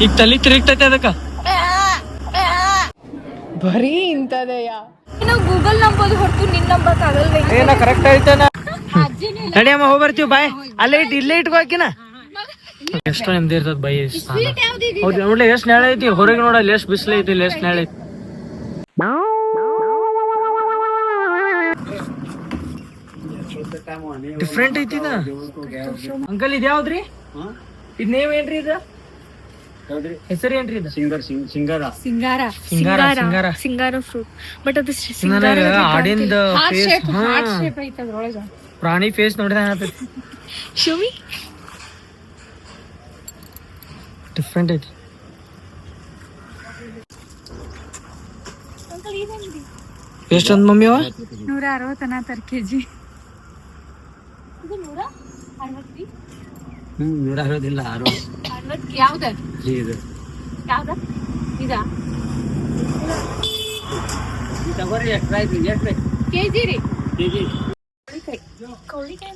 ಈಗ ತಲೆ ತಿರುಗ್ತೈತೆ ಅದಕ್ಕ ಬರೀ ಇಂಥದೆಯಾ ನಾವು ಗೂಗಲ್ ನಂಬೋದು ಹೊರತು ನಿನ್ ನಂಬಕ್ ಆಗಲ್ವ? ಏನ ಕರೆಕ್ಟ್ ಐತೇನ? ನಡಿ ಅಮ್ಮ ಹೋಗಿ ಬರ್ತೀವಿ ಬಾಯ್. ಅಲ್ಲೇ ಇಲ್ಲೇ ಇಟ್ಕೋಕಿನ ಎಷ್ಟು ನಿಮ್ದು ಇರ್ತದ ಬೈ. ಹೌದು ನೋಡ್ಲಿ ಎಷ್ಟು ನೆಳ ಐತಿ ಹೊರಗೆ, ನೋಡಲ್ಲಿ ಎಷ್ಟು ಬಿಸಿಲು ಐತಿ, ಇಲ್ಲಿ ಎಷ್ಟು ನೆಳ ಐತಿ. ಡಿಫ್ರೆಂಟ್ ಐತಿ ಇದ. ಅಂಕಲ್ ಇದು ಯಾವ್ದ್ರಿ? ಇದ್ ನೇಮ್ ಏನ್ರಿ ಇದ? ಹೆಸರು ಏನ್ರಿ ಇದು? ಸಿಂಗಾರ ಫ್ರೂಟ್. ಬಟ್ ಅದು ಆಡಿಂದ ಪ್ರಾಣಿ ಫೇಸ್ ನೋಡಿದ ಶಿವಿ ಡಿಫ್ರೆಂಟ್ ಐತಿ. ಎಷ್ಟೊಂದು ಮಮ್ಮಿ ಅವ? 160 kg. 160 ಯಾವ್ದ ಕೆಜಿ ರೀ?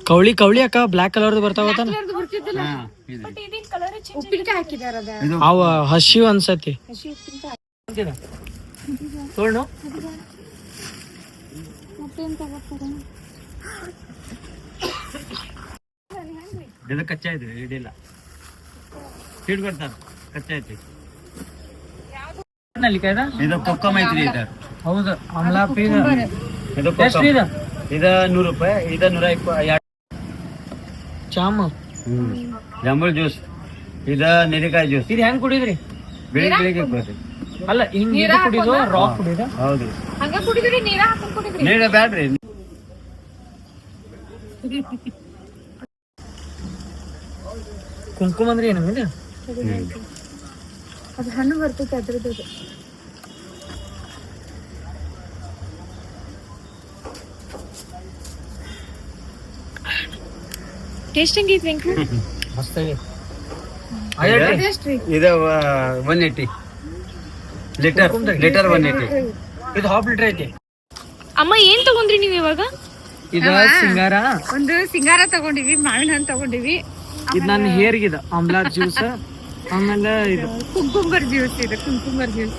ಕವಳಿ ಕವಳಿ ಅಕ್ಕ ಬ್ಲಾಕ್ ಕಲರ್ ಬರ್ತಾವ. ಉಪ್ಪಿನಕಾಯಿ ಹಾಕಿದಾರ ಅವ ಹಸಿ ಅನ್ಸತಿ. ನೋಡು ಇದು ಕಚ್ಚಾ ಇದೆ, ಇದಿಲ್ಲ ಸ್ವೀಟ್ ಬರ್ತಾರ ಕಚ್ಚಾ ಐತಿ. ಇದು ಕೊಕ್ಕಮ್ ಐತ್ರಿ. ಇದು ಹೌದು ಅಮಲಾಪಿ. ಇದು 100 ರೂಪಾಯಿ, ಇದು 120. ಚಾಮ ಜಾಂಬೂರ್ ಜ್ಯೂಸ್, ಇದ ನೆಲ್ಲಿಕಾಯಿ ಜ್ಯೂಸ್. ಇದು ಹೆಂಗ್ ಕುಡಿದ್ರಿ? ಬೆಳಿಗ್ಗೆ ಅಲ್ಲ ಹಿಂಗ್ ಕುಡಿದು ರಾಕ್ ಕುಡಿದ. ಹೌದು ಹಂಗ ಕುಡಿದ್ರಿ? ನೀರ ಹಾಕೊಂಡ್ ಕುಡಿದ್ರಿ? ನೀರ ಬ್ಯಾಡ್ರಿ. ಕುಂಕುಮ ಅಂದ್ರೆ ಏನು? ಅದು ಹಣ್ಣು ಬರ್ತೈತೆ ಅದ್ರದ್ದು. ಟೇಸ್ಟ್ ಹೆಂಗೈತಿ ವೆಂಕು? ಮಸ್ತ್ ಇದೆ. ಇದು 180 ಲೀಟರ್ 180. ಇದು ಹಾಫ್ ಲೀಟರ್ ಐತಿ. ಅಮ್ಮ ಏನ್ ತಗೊಂಡ್ರಿ ನೀವು ಇವಾಗ? ಇದು ಸಿಂಗಾರ. ಒಂದು ಸಿಂಗಾರ ತಗೊಂಡಿವಿ, ಮಾವಿನ ಹಣ್ಣು ತಗೊಂಡಿವಿ. ಇದು ನನ್ನ ಹೇರ್ಗಿದೆ ಆಮ್ಲಾ ಜ್ಯೂಸ್. ಆಮೇಲೆ ಇದು ಕುಂಕುಂಬರ್ ಜ್ಯೂಸ್. ಇದೆ ಕುಂಕುಂಬರ್ ಜ್ಯೂಸ್.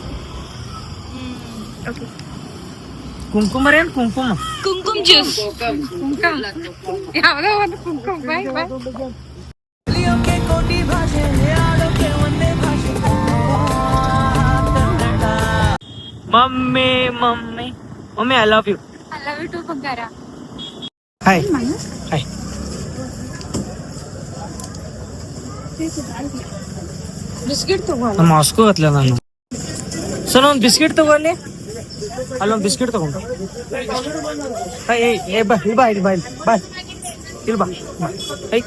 ಕುಂಕುಮರ್ ಏನ್ ಕುಂಕುಮ? ಕುಂಕುಮ್ ಜ್ಯೂಸ್. ಯಾವ್ದೋ ಒಂದು ಕುಂಕುಮ. Mummy mummy mummy I love you. I love you too ಬಂಗಾರ. Hi hi. ಬಿಸ್ಕಿಟ್ ತಗೋ. ನಮ್ಮ ಮಾಸ್ಕೋ ಹತ್ಲ ನಾನು. ಸರ್ ಒಂದು ಬಿಸ್ಕಿಟ್ ತಗೊಳ್ಳಿ. ಅಲ್ಲೊಂದು ಬಿಸ್ಕಿಟ್ ತಗೊಂಡು. ಏ ಬಾ ಇಲ್ಲಿ ಬಾ, ಇಲ್ಲಿ ಬಾ, ಇಲ್ಲಿ ಬಾ, ಇಲ್ಲಿ ಬಾ. ಐ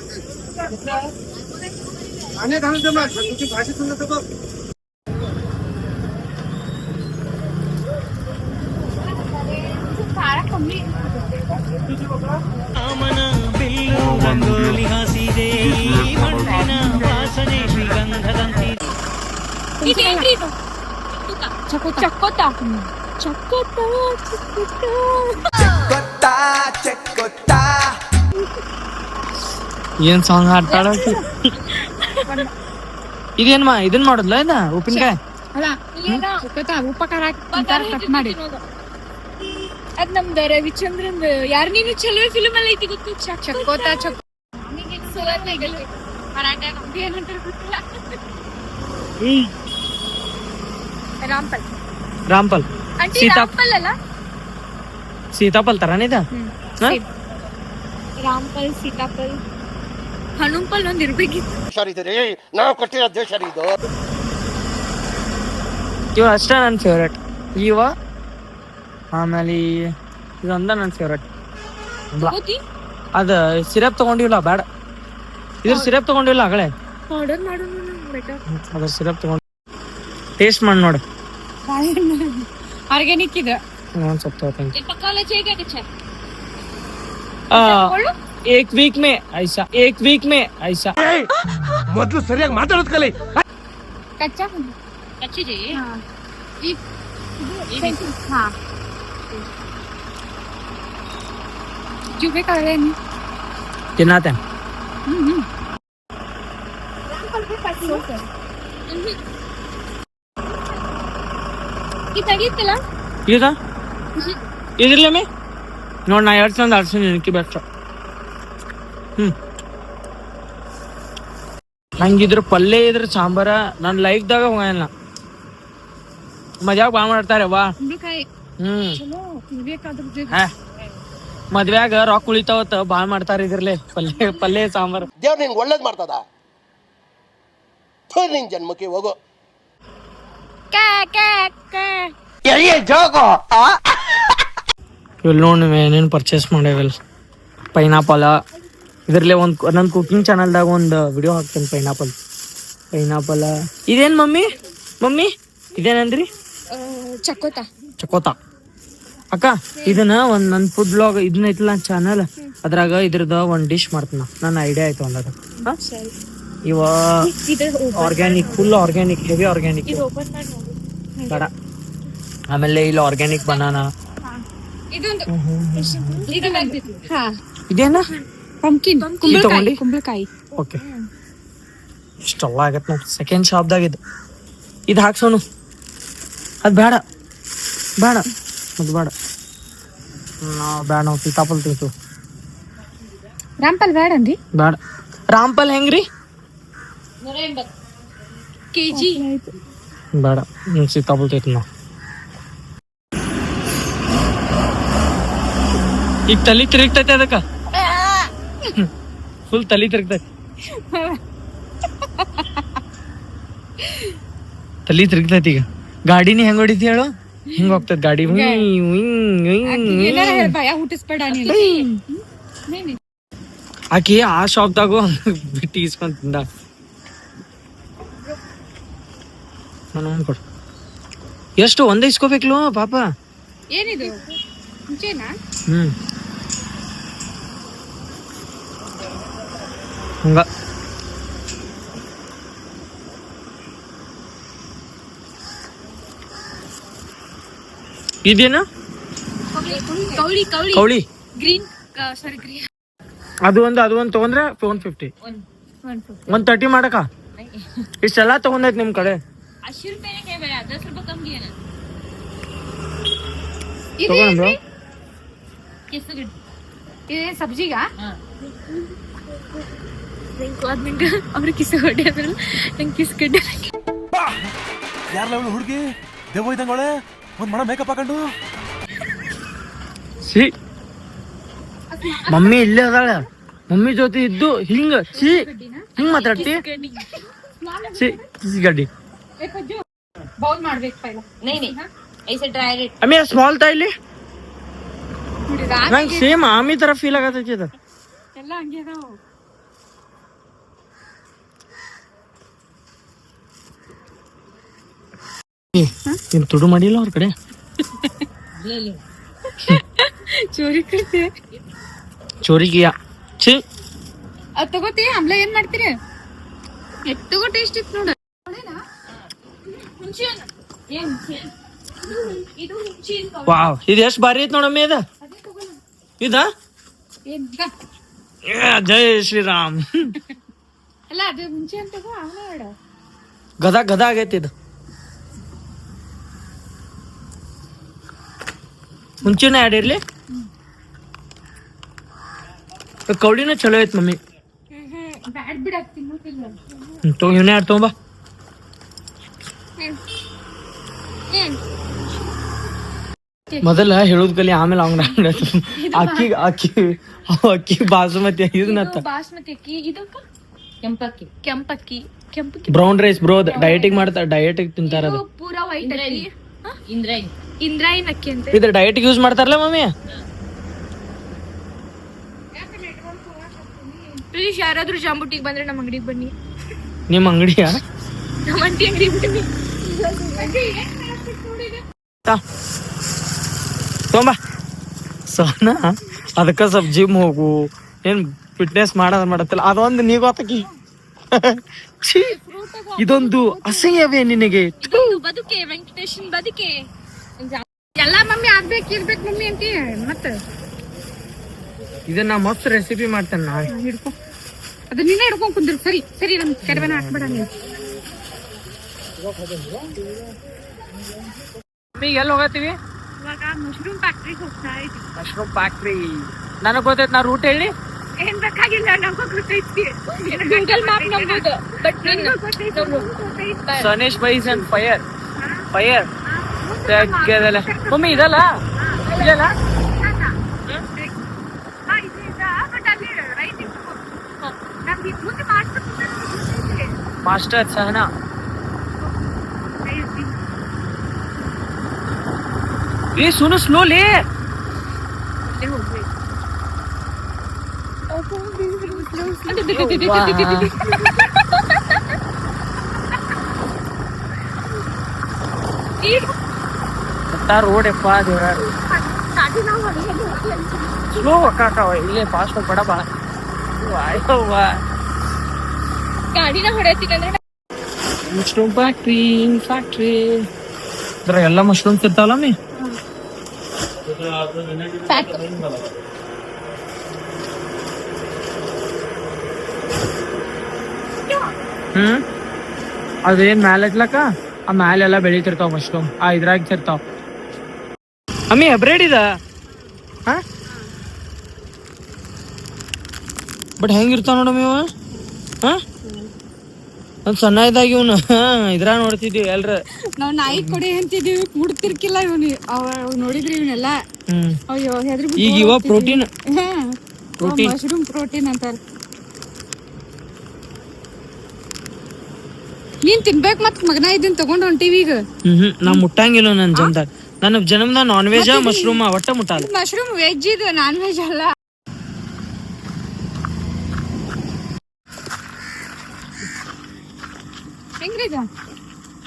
ಚಕ್ಕೋತ. ಏನ್ ಸಾಂಗ್ ಹಾಡ್ತಾಳ ಇದೇನ್ಮಾ? ಇದನ್ ಮಾಡುದ್ಲ ಇದ ಉಪ್ಪಿನಕಾಯಿ? ಉಪಕಾರ ಕಟ್ ಮಾಡಿ. ಅದ್ ನಮ್ದು ರವಿಚಂದ್ರನ್ ಯಾರು ನೀನು ಚಲೋ ಫಿಲ್ಮ್ ಅಲ್ಲಿ ಐತಿ ಗೊತ್ತು. ಚಕ್ಕೋತ ರಾಮ್ಪಲ್. ರಾಮ್ಪಲ್ ರಾಮ್ಪಲ್ ಅಲ್ಲ, ಸೀತಾಫಲ್ ತರಾನಿದ. ರಾಮ್ಪಲ್ ಸೀತಾಫಲ್ ಹನುಂಪಲ್ ಒಂದ್ ಇರ್ಬೇಕಿತ್ತು. ನಾವು ಕೊಟ್ಟಿರೋ ದೇಶ ಇದು. ಇವ ಅಷ್ಟ ನನ್ನ ಫೇವ್ರೇಟ್. ಇವ ಆಮೇಲೆ ಇದೊಂದ ನನ್ನ ಫೇವ್ರೇಟ್. ಅದ ಸಿರಪ್ ತಗೊಂಡಿಲ್ಲ, ಬೇಡ. ಇದ್ರ ಸಿರಪ್ ತಗೊಂಡಿಲ್ಲ ಆಗಲೇ. ಆರ್ಡರ್ ಮಾಡೋಣ ಬೆಟರ್. ಅದ್ರ ಸಿರಪ್ ತಗೊಂಡು ಟೇಸ್ಟ್ ಮಾಡಿ ನೋಡು. ಆರ್ಗ್ಯಾನಿಕ್ ಇದೆ. ಒಂದ್ ಸ್ವಲ್ಪ ತಗೋತೀನಿ. पकाला चाहिए कुछ है? एक वीक में ऐसा, एक वीक में ऐसा. ಮೊದಲು ಸರಿಯಾಗಿ ಮಾತಾಡೋದು ಕಲಿ. कच्चा कच्ची चाहिए. हाँ हाँ जुबे कर रहे हैं ತಿನ್ನಾತೆ. ಇದು ತಡೀತಲ್ಲ ಈಗ ಇದ್ರಲ್ಲೇ ನೋಡ್ ನಾ 2 ಚಂದ ಆಡ್ಸಿ ನಿನಕಿ ಬೆಸ್ಟ್. ನಂಗಿದ್ರ ಪಲ್ಯ ಇದ್ರ ಸಾಂಬಾರ ನನ್ ಲೈಫ್ದಾಗ ಹೋಗಲ್ಲ. ಮಜಾಗ ಬಾ ಮಾಡ್ತಾರೆ ಬಾ. ಕುಂಬಳಕಾಯಿ ಚಲೋ ಇರ್ಬೇಕಾದ್ರೆ ಮದ್ವ್ಯಾಗ ರೊಕ್ಕ ಉಳಿತಾವತ್ತ ಬಾಳ್ ಮಾಡ್ತಾರ ಇದ್ರಲ್ಲೇ ಪಲ್ಯ ಸಾಂಬಾರ್. ದೇವ್ರು ನಿಂಗೆ ಒಳ್ಳೇದ್ ಮಾಡ್ತದ. ನಿನ್ ಜನ್ಮಕ್ಕೆ ಹೋಗೋ. ಇಲ್ಲಿ ನೋಡಿ ಏನೇನು ಪರ್ಚೇಸ್ ಮಾಡೇವಲ್ಲ. ಪೈನಾಪಲ್ ಇದ್ರಲ್ಲೇ ನನ್ನ ಕುಕಿಂಗ್ ಚಾನಲ್ದಾಗ ಒಂದು ವಿಡಿಯೋ ಹಾಕ್ತೇನೆ. ಪೈನಾಪಲ್ ಇದೇನ್ ಮಮ್ಮಿ ಇದೇನಂದ್ರಿ? ಚಕೋತ ಅಕ್ಕ. ಇದನ್ನ ನನ್ನ ಫುಡ್ ಬ್ಲಾಗ್ ಇದನ್ನ ಐತಲ್ಲ ಚಾನಲ್, ಅದ್ರಾಗ ಇದ್ರದ ಒಂದ್ ಡಿಶ್ ಮಾಡ್ತೀನಿ. ನನ್ನ ಐಡಿಯಾ ಆಯ್ತು ಒಂದಾಗ. ಇವ organic, full organic, heavy organic ಬೇಡ. ಆಮೇಲೆ ಇಲ್ಲಿ ಆರ್ಗ್ಯಾನಿಕ್ ಬನಾನಾ. ಇದೇನ ಕುಂಬಳಕಾಯಿ. ಓಕೆ, ಇಷ್ಟೆಲ್ಲ ಆಗತ್ತೆ ನೋಡಿ. ಸೆಕೆಂಡ್ ಶಾಪ್ದಾಗ ಇದು ಹಾಕ್ಸೋನು. ಅದು ಬೇಡ ನಾವು ಸೀತಾಫಲ್ ತಿಂತು. ರಾಂಪಲ್ ಬೇಡ ಅಂದ್ರಿ? ಬೇಡ. ರಾಂಪಲ್ ಹೆಂಗ್ರಿ? 180 kg. ಬೇಡ, ಸೀತಾಫಲ್ ತಿಂತು ನಾವು. ಈಗ ತಲಿ ತಿರುಗ್ತೈತೆ ಅದಕ್ಕ, ಫುಲ್ ತಲಿ ತಿರುಗ್ತೈತಿ. ಈಗ ಗಾಡಿನಿ ಹೆಂಗ್ ಹೊಡಿತಿ ಹೇಳು? ಹಿಂಗ ಹೋಗ್ತದ ಗಾಡಿ. ಆಕಿ ಆ ಶಾಪ್ದಾಗ ಬಿಟ್ಟು ಇಸ್ಕೊಂಡ್ ತಿಂದ. ಎಷ್ಟು ಒಂದೇ ಇಸ್ಕೋಬೇಕಲ್ಲ ಪಾಪ. ಏನಿದು ಮುಂಚೆನಾ? ಹಂಗ ಇದೇನ ಕೌಳಿ ಗ್ರೀನ್. ಸಾರಿ, ಗ್ರೀನ್. ಅದು ಒಂದು ತಗೊಂಡ್ರೆ 150. 130 ಮಾಡಕ ಇಷ್ಟೆಲ್ಲ ತಗೊಂಡೈತಿ ನಿಮ್ ಕಡೆ. 80 रुपये 10 रुपये कम दिए ना. ತಗೊಂಡ್ರು ये सब्जी का ಅವ್ರು ಕಿಸ್ ಹೊಡೆಯೋದ್ರ ನಂಗೆ ಕಿಸ್ ಕಡ್ಡೆ. ಯಾರಲ್ಲ ಅವಳು ಹುಡುಗಿ ದೆವ್ವ ಇದ್ದಂಗೋಳೆ, ಒಂದ್ ಮಣ ಮೇಕಪ್ ಹಾಕೊಂಡು. ಸಿ ಮಮ್ಮಿ ಇಲ್ಲೇ ಅದಾಳ. ಮಮ್ಮಿ ಜೊತೆ ಇದ್ದು ಹಿಂಗ ಮಾತಾಡ್ತಿ. ಸಿ ಗಡ್ಡಿ ಬೌಲ್ ಮಾಡ್ಬೇಕು ಪೈಲ. नहीं ऐसे ड्राई रेट ಅಮ್ಮಿ ಸ್ಮಾಲ್ ತಾಯಿಲಿ ನಂಗೆ ಸೇಮ್ ಆಮಿ ತರ ಫೀಲ್ ಆಗತೈತಿ. ಅದ ಎಲ್ಲ ಹಂಗೆ ಅದಾವ. ನೀನ್ ತುಡು ಮಾಡಿಲ್ಲ ಅವ್ರ ಕಡೆ. ಚೋರಿಗಿಯಾ ಛೀ. ಅದ್ ತಗೋತಿ ಆಮ್ಲ ಏನ್ ಮಾಡ್ತೀರಿ? ಎತ್ತಗೋ ಟೇಸ್ಟ್ ಇತ್ತು ನೋಡ. ವಾವ್, ಇದು ಎಷ್ಟು ಬಾರಿ ಐತ್ ನೋಡಮ್ಮಿ. ಇದ ಜೈ ಶ್ರೀರಾಮ್. ಅಲ್ಲ ಅದು ಮುಂಚೆ ಅಂತ ಗದ ಆಗೈತಿ. ಇದು ಮುಂಚೆನ ಆ್ಯಡ್ ಇರ್ಲಿ. ಕೌಡಿನ ಚಲೋ ಐತ್ ಮಮ್ಮಿ. ಬ್ಯಾಡ್ ಬಿಡ ತಿನ್ನೋದಿಲ್ಲ. ಇವನೇ ಆಡ್ ತಗೊಂಬ. ಮೊದಲ ಹೇಳುದ್ ಕಲಿ, ಆಮೇಲೆ ಅವ್ನ ಅಕ್ಕಿ ಬಾಸುಮತಿ ಬಾಸ್ಮತಿ ಅಕ್ಕಿ. ಇದು ಕೆಂಪಕ್ಕಿ ಬ್ರೌನ್ ರೈಸ್ ಬ್ರೋ. ಡಯಟಿಂಗ್ ಮಾಡ್ತಾರ, ಡಯಟ್ ತಿಂತಾರ. ಅದು ಪೂರಾ ವೈಟ್ ಅಕ್ಕಿ. ಇಂದ್ರಾಯನ್ ಅಕ್ಕಿ ಅಂತ ಇದು ಡಯಟ್ ಯೂಸ್ ಮಾಡ್ತಾರಲ್ಲ ಮಮ್ಮಿ. ಪ್ಲೀಸ್ ಯಾರಾದ್ರೂ ಜಾಂಬುಟಿಗೆ ಬಂದ್ರೆ ನಮ್ಮ ಅಂಗಡಿಗೆ ಬನ್ನಿ. ನಿಮ್ಮ ಅಂಗಡಿಯ? ನಮ್ಮ ಅಂಗಡಿಗೆ ಬನ್ನಿ. ತೊಂಬ ಸೋನಾ, ಅದಕ್ಕ ಸ್ವಲ್ಪ ಜಿಮ್ ಹೋಗು, ಏನ್ ಫಿಟ್ನೆಸ್ ಮಾಡತ್ತಿಲ್ಲ. ಅದೊಂದು ನೀ ಗೊತ್ತಕಿ. ಇದೊಂದು ಅಸಹ್ಯವೇ ನಿನಗೆ. ಬದುಕೆ ವೆಂಕಟೇಶನ್ ಬದುಕೆ. ಎಲ್ಲ ಮಮ್ಮಿ ಆಗ್ಬೇಕಿರ್ಬೇಕು ಮಮ್ಮಿ ಅಂತ ಮತ್ತೆ ಇದನ್ನ ಮಸ್ತ್ ರೆಸಿಪಿ ಮಾಡ್ತೇನೆ ನಾ. ಹಿಡ್ಕೊ, ಅದು ನೀನೇ ಹಿಡ್ಕೊಂಡ್ ಕುಂದ್ರು. ಸರಿ ನಮ್ ಕರಿಬೇನ ಹಾಕ್ಬೇಡ ನೀವು. ಈಗ ಎಲ್ಲಿ ಹೋಗತ್ತೀವಿ? ಇವಾಗ ಮಶ್ರೂಮ್ ಫ್ಯಾಕ್ಟ್ರಿಗೆ ಹೋಗ್ತಾ ಇದ್ದೀವಿ. Mushroom factory. ನನಗ್ ಗೊತ್ತೈತ್, ನಾ ರೂಟ್ ಹೇಳಿ. ಏನ್ ಬೇಕಾಗಿಲ್ಲ, ನಮಗೂ ಗೊತ್ತೈತಿ. ಗೂಗಲ್ ಮ್ಯಾಪ್ ನಂಬೋದು, ಬಟ್ ಸನೇಶ್ ಬೈಸ್ ಅಂಡ್ ಫೈರ್ ತೆಗ್ಗದಲ್ಲ ಮಮ್ಮಿ ಇದಲ್ಲ ಇಲ್ಲಲ್ಲ ಮಾಸ್ಟರ್ ಸಹನಾ ಏ ಸುನು ಸ್ಲೋಲಿ ರೋಡ್ ಎಪ್ಪ ದೇವ್ರ ಸ್ಲೋ ಕಾಕಾವ ಇಲ್ಲೇ ಫಾಸ್ಟ್ ಬಡ ಬಾ ಗಾಡಿನ ಹೊಡೆಯತ್ತೀನಿ ಅಂದ್ರೆ ಮಶ್ರೂಮ್ ಫ್ಯಾಕ್ಟ್ರಿ ಇದ್ರ ಎಲ್ಲ ಮಶ್ರೂಮ್ಸ್ ಇರ್ತಾವಲ್ಲ ಮೀ ಅದೇನ್ ಮ್ಯಾಲ ಇಟ್ಲಕ್ಕ ಆ ಮ್ಯಾಲೆಲ್ಲ ಬೆಳಿತಿರ್ತಾವ ಮಶ್ರೂಮ್ ಆ ಇದ್ರಾಗ ಇರ್ತಾವ ಅಮ್ಮಿ ಹಬ್ರೇಡ್ ಇದ ಬಟ್ ಹೆಂಗಿರ್ತಾವ ನೋಡಮ್ಮಿ ಇವ ಒಂದ್ ಸಣ್ಣ ಇದಾಗ ಇವನು ಇದ್ರಾಗ ನೋಡ್ತಿದ್ವಿ ಎಲ್ರ ನಾವ್ ನಾಯಿ ಕೊಡಿ ಅಂತಿದೀವಿ ಕುಡ್ತಿರ್ಕಿಲ್ಲ ಇವನು ನೋಡಿದ್ರಿ ಇವನೆಲ್ಲ ಅಯ್ಯೋ ಈಗ ಇವ ಪ್ರೋಟೀನ್ ಮಶ್ರೂಮ್ ಪ್ರೋಟೀನ್ ಅಂತಾರ. ನೀನ್ ತಿನ್ಬೇಕ್ ಮತ್ ಮಗನ ಇದನ್ ತಗೊಂಡ್ ಹೊಂಟಿವಿ ಈಗ. ನಾ ಮುಟ್ಟಂಗಿಲ್ಲ ನನ್ ಜನ್ದಾಗ ನನ್ನ ಜನ್ಮದ ನಾನ್ ವೆಜ್ ಮಶ್ರೂಮ್ ಒಟ್ಟ ಮುಟ್ಟಲ್ಲ. ಮಶ್ರೂಮ್ ವೆಜ್ ಇದು, ನಾನ್ ವೆಜ್ ಅಲ್ಲ. ಹೆಂಗ್ರಿ ಇದು?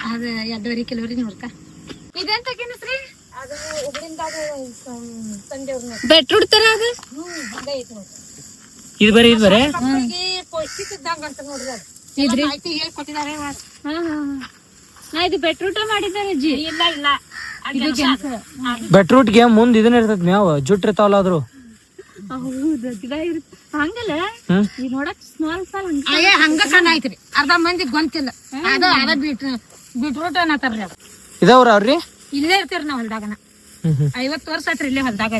ಅದ 2.5 ಕಿಲೋರಿ ನೋಡ್ಕ. ಇದೆಂತ ಕೆನಸ್ರಿ? ಅದು ಒಬ್ಬರಿಂದಾಗ ಸಂಜೆವ್ರನ್ನ ಬೆಟ್ರೂಟ್ ತರ ಅದು. ಹಂಗೆ ಐತಿ ನೋಡ್ರಿ. ಇದು ಬರೀ ಮಕ್ಕಳಿಗೆ ಪೌಷ್ಟಿಕ ಇದ್ದಂಗ ಅಂತ ನೋಡ್ರಿ ಅದು. ಇದ್ರಿ ಮಾಹಿತಿ ಹೇಳ್ಕೊಟ್ಟಿದ್ದಾರೆ. ನಾ ಇದು ಬೆಟ್ರೂಟ ಮಾಡಿದ್ದಾರೆ ಅಜ್ಜಿ. ಇಲ್ಲ ಇದು ಗೆಣಸ. ಬೆಟ್ರೂಟ್ಗೆ ಮುಂದ್ ಇದನ್ನ ಇರ್ತೈತಿ ಮೇವ್ ಜುಟ್ ಇರ್ತಾವಲ್ಲ ಆದ್ರು ಹೌದು ಗಿಡ ಇರುತ್ತೆ ಹಂಗಲ್ಲ. ಈಗ ನೋಡಕ್ ಸ್ಮಾಲ್ ಹಂಗ ಸಣ್ಣ ಐತ್ರಿ, ಅರ್ಧ ಮಂದಿ ಗೊಂತಿಲ್ಲ. ಅದ ಬೀಟ್ರೂಟ್ ಅನ್ನತಾರ್ರಿ. ಅದು ಇದಾವ್ರ ಅವ್ರಿ ಇಲ್ಲೇ ಇರ್ತೀರಿ ನಾವ್ ಹೊಲ್ದಾಗನ. 50 ವರ್ಷ ಆತ್ರಿ ಇಲ್ಲೇ ಹೊಲ್ದಾಗ.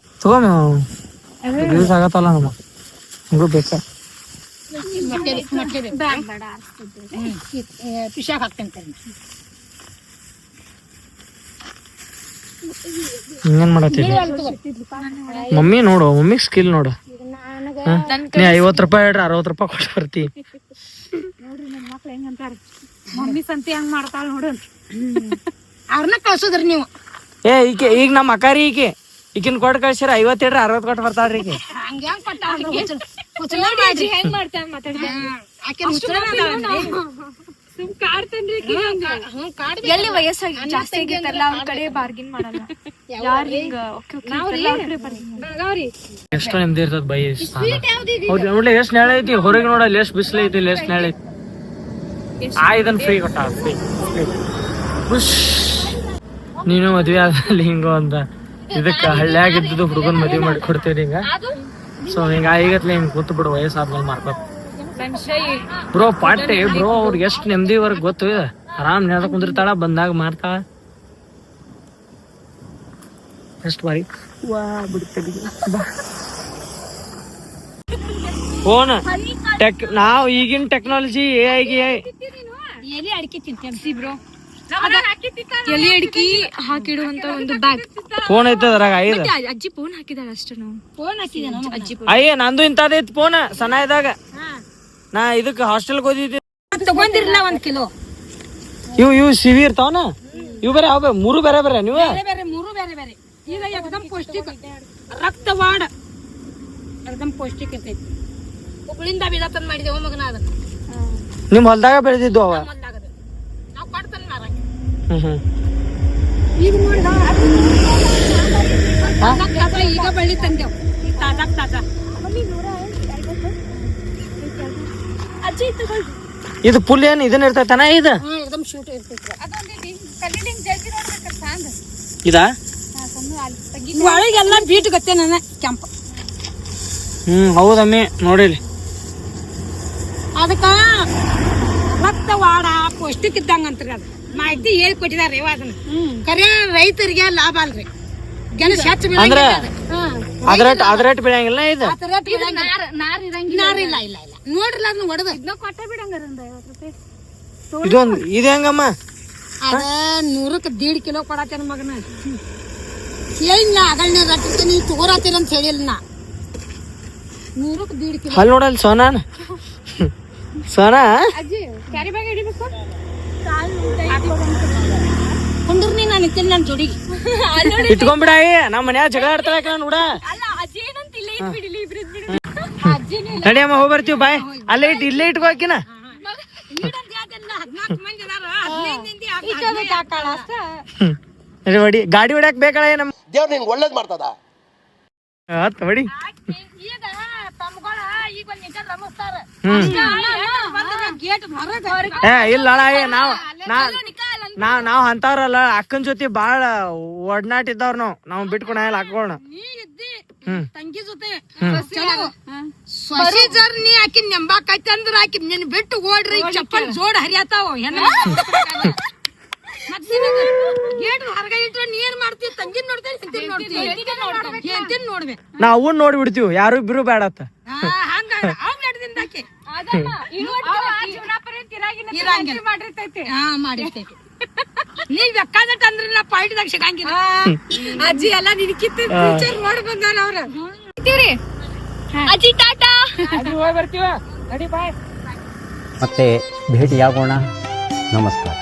ಯೂಸ್ ಆಗತ್ತಲ್ಲ ನಮ್ಮ ಹಂಗೂ ಬೇಕಾ ಪಿಶಾಕ್ ಹಾಕ್ತೇನೆ. ಹಿಂಗೇನ್ ಮಾಡತ್ತೀವಿ ಮಮ್ಮಿ? ನೋಡು ಮಮ್ಮಿ ಸ್ಕಿಲ್ ನೋಡು. ನೀ 50 ರೂಪಾಯಿ ಹೇಳ್ರಿ 60 ರೂಪಾಯಿ ಕೊಟ್ಟು ಬರ್ತಿ. ನೋಡ್ರಿ ನನ್ ಮಕ್ಳು ಹೆಂಗಂತಾರ, ಮಮ್ಮಿ ಸಂತಿ ಹಂಗ್ ಮಾಡ್ತಾಳ ನೋಡು. ಅವ್ರನ್ನ ಕಳ್ಸುದ್ರಿ ನೀವು. ಏ ಈಗ ನಮ್ಮ ಅಕ್ಕಾರಿ ಈಕಿನ್ ಕೊಟ್ಟು ಕಳ್ಸಿರ 50 ಹೇಳ್ರಿ 60 ಕೊಟ್ಟು ಬರ್ತಾಳ್ರಿ ಈಕೆ. ಹಂಗ್ಯಾಂಗ್ ಕೊಟ್ಟ ಹೆಂಗ್ ಮಾಡ್ತಾಳ ಮಾತಾಡಿದ ಎಲ್ಲಿ ವಯಸ್ಸಾಗಿ ಜಾಸ್ತಿ ಆಗಿತ್ತಲ್ಲ ಅವ್ರ ಕಡೆ ಬಾರ್ಗಿನ್ ಮಾಡಲ್ಲ. ಯಾರು ಹಿಂಗ ಎಷ್ಟು ನೆಮ್ಮದಿ ಇರ್ತದ ಬೈ. ಹೌದು ನೋಡ್ಲಿ ಎಷ್ಟು ನೆಳ ಐತಿ ಹೊರಗೆ, ನೋಡಲ್ಲ ಎಷ್ಟು ಬಿಸಿಲು ಐತಿ, ಎಷ್ಟು ನೆಳ ಐತಿ. ಇದನ್ನ ಫ್ರೀ ಕೊಟ್ಟ ಫ್ರೀ. ನೀನು ಮದ್ವೆ ಆದ್ಮೇಲೆ ಹಿಂಗ ಒಂದ ಇದಕ್ಕ ಹಳ್ಳಿಯಾಗಿದ್ದು ಹುಡುಗನ್ ಮದ್ವೆ ಮಾಡಿ ಕೊಡ್ತೀರಿ ಹಿಂಗ. ಸೊ ಹಿಂಗ ಈಗತ್ಲೆ ಹಿಂಗ್ ಕೂತ್ ಬಿಡು, ವಯಸ್ಸಾದ್ಮೇಲೆ ಮಾಡ್ಕೊ ಬ್ರೋ. ಪಾಟೆ ಬ್ರೋ ಅವ್ರಿಗೆ ಎಷ್ಟು ನೆಮ್ಮದಿವರೆಗೆ ಗೊತ್ತು. ಆರಾಮ್ ನೆದ ಕುಂದಿರ್ತಾಳ, ಬಂದಾಗ ಮಾಡ್ತಾಳ. ಎಷ್ಟು ಬಾರಿ ಫೋನ್ ನಾವ್ ಈಗಿನ ಟೆಕ್ನಾಲಜಿ ಎಲ್ಲಿ ಅಡಿಕೆ ತಿಂತೇನೆ ಬ್ರೋ. ಎಲೆ ಅಡಿಕೆ ಹಾಕಿಡುವಂತ ಒಂದು ಬ್ಯಾಗ್. ಫೋನ್ ಐತೆ ಅದ್ರಾಗ. ಅಜ್ಜಿ ಫೋನ್ ಹಾಕಿದಾಳ ಅಷ್ಟೇ. ನಾವು ಫೋನ್ ಹಾಕಿದ್ದೇನೆ ಅಜ್ಜಿ ಅಯ್ಯ ನಂದು ಇಂತದೈತ್ ಫೋನ್ ಸಣ್ಣ ಇದ್ದಾಗ. ನಾ ಇದಕ್ ಹಾಸ್ಟೆಲ್ಗೆ ಓದಿದ್ದೆ. ತಗೊಂಡಿರ್ಲ 1 ಕಿಲೋ. ಇವು ಸಿವಿ ಇರ್ತಾವನ. ಇವು ಬೇರೆ ಯಾವ ಮೂರು ಬೇರೆ ನೀವು ಬೇರೆ 3 ಬೇರೆ ಬೇರೆ. ಈಗ एकदम ಪೌಷ್ಟಿಕ ರಕ್ತವಾಡ एकदम ಪೌಷ್ಟಿಕ ಇರ್ತೈತಿ. ಉಗುಳಿಂದ ಬೀಜ ತಂದು ಮಾಡಿದೆವು ಮಗನ. ಅದ ನಿಮ್ ಹೊಲ್ದಾಗ ಬೆಳೆದಿದ್ದು ಅವ. ನಾವು ಕೊಡ್ತಾನೆ ಮಾರ. ಈಗ ನೋಡ ಈಗ ಬಳ್ಳಿ ತಂದೆವು ತಾಜಾ. ಅಜ್ಜಿ ತಗೊಳ್ಳಿ. ಇದು ಫುಲ್ ಏನ್ ಇದನ್ನ ಇರ್ತೈತನ ಇದು? एकदम ಶೂಟ್ ಇರ್ತೈತಿ. ಅದೊಂದು ಕಲ್ಲಿಂಗ್ ಜಲ್ದಿ ನೋಡ್ಬೇಕ ಸಾಂದ್ ಇದಾ ಒಳಗೆಲ್ಲ ಬೀಟ್ ಗತ್ತೆ ನನ್ನ ಕೆಂಪ. ಹೌದಮ್ಮಿ ನೋಡಿಲಿ. ಅದಕ್ಕ ರಕ್ತವಾಡ ಪೌಷ್ಟಿಕ ಇದ್ದಂಗ ಅಂತ್ರಿ ಅದು. ಮಾಹಿತಿ ಹೇಳಿ ಕೊಟ್ಟಿದಾರೆ ಅದನ್ನ ಕರೆ ರೈತರಿಗೆ ಲಾಭ ಅಲ್ರಿ ಗೆಣಸ್ ಹೆಚ್ಚು ಅಂದ್ರ ಅದ್ರಟ್ ಬೆಳೆಯಂಗಿಲ್ಲ ಇದು ಇಲ್ಲ ಇಲ್ಲ ಇಲ್ಲ ನೋಡ್ರಲ್ಲ ಅದನ್ನ ಹೊಡೆದ ಕೊಟ್ಟ ಬಿಡಂಗಾರ 50 ರೂಪಾಯಿ ಇದೊಂದು ಇದು ಹೆಂಗಮ್ಮ ಅದ 100ಕ್ಕೆ 1.5 ಕಿಲೋ ಕೊಡತ್ತೇನ ಮಗನ ಹೇಳಿಲ್ಲ ಅಗಳನ್ನ ರಟ್ಟಿಗೆ ನೀವು ತಗೋರಾತೀರ ಅಂತ ಹೇಳಿಲ್ಲ ನಾ 100ಕ್ಕೆ 1.5 ಕಿಲೋ ಅಲ್ಲಿ ನೋಡಲ್ ಸೋನಾನ್ ಸೋನಾ ಅಜ್ಜಿ ಕ್ಯಾರಿ ಬ್ಯಾಗ್ ಹಿಡಿಬೇಕು ಕುಂಡ್ರಿ ನಾನು ನಿಂತೀನಿ ನನ್ನ ಜೋಡಿಗೆ ಇಟ್ಕೊಂಡ್ಬಿಡ ನಮ್ಮ ಮನ್ಯಾಗ ಜಗಳ ಆಡ್ತಾಳ ನೋಡ ಅಲ್ಲ ಅಜ್ಜಿ ಏನಂತ ಇಲ್ಲೇ ಇಟ್ಬಿಡಿಲಿ ಇಬ್ರು ಬಿಡಿ ಅಜ್ಜಿನೇ ನಡಿಯಮ್ಮ ಹೋಗಿ ಬರ್ತೀವಿ ಬಾಯ್ ಅಲ್ಲೇ ಇಲ್ಲೇ ಇಟ್ಕೋಕಿನ 14 ಮಂದಿ ಅದಾರ 15 ಮಂದಿ ಇಟ್ಕೋಬೇಕಾಕಳ ಅಷ್ಟ ಹೊಡಿ ಗಾಡಿ ಹೊಡ್ಯಾಕ್ ಬೇಕಳ ನಮ್ ದೇವ್ರು ನಿನ್ಗೆ ಒಳ್ಳೇದ್ ಮಾಡ್ತದ ಹೊಡಿ ಈಗ ತಮ್ಗಳ ಈಗ ಒಂದ್ ನಿಜ ರಮಿಸ್ತಾರ ಗೇಟ್ ಹೊರಗೆ ಇಲ್ಲ ನಾವ್ ಅಂತವ್ರಲ್ಲ ಅಕ್ಕನ್ ಜೊತೆ ಬಾಳ ಒಡನಾಟ ಇದ್ದವ್ರ ನಾವ್ ಬಿಟ್ಕೊಳಲ್ಲ ಹಾಕೋಣ ನೀ ಇದ್ದಿ ಹ್ಮ್ ತಂಗಿ ಜೊತೆ ಚಲೋ ಸಸಿ ಜರ್ ನೀ ಆಕಿ ನೆಂಬಾಕೈತಿ ಅಂದ್ರ ಆಕಿ ನಿನ್ ಬಿಟ್ಟು ಓಡ್ರಿ ಚಪ್ಪಲ್ ಜೋಡ್ ಹರಿಯತಾವ ಗೇಟ್ ಹೊರಗೆ ಇಟ್ರೆ ನೀ ಏನ್ ಮಾಡ್ತೀವಿ ತಂಗಿನ್ ನೋಡ್ತೇನೆ ಹೆಂಡತಿನ್ ನೋಡ್ಬೇಕು ನಾವು ನೋಡಿ ಬಿಡ್ತೀವಿ ಯಾರು ಇಬ್ರು ಬೇಡತ್ತ ಹಂಗ ಅವ್ ನಡ್ದಿಂದ ಆಕಿ ಮಾಡಿರ್ತೈತಿ ನೀವ್ ಬೇಕಾದಟ್ ಅಂದ್ರ ನಾ ಪಾಯಿಂಟ್ದಾಗ ಸಿಗಂಗಿಲ್ಲ ಅಜ್ಜಿ ಎಲ್ಲ ನಿನ್ ಕಿತ್ತ ಪಿಕ್ಚರ್ ನೋಡಿ ಬಂದಾರ ಅವ್ರ ಅಜ್ಜಿ ಟಾಟಾ ಹೋಗಿ ಬರ್ತೀವ ನಡಿ ಬಾಯ್ ಮತ್ತೆ ಭೇಟಿಯಾಗೋಣ. ನಮಸ್ಕಾರ.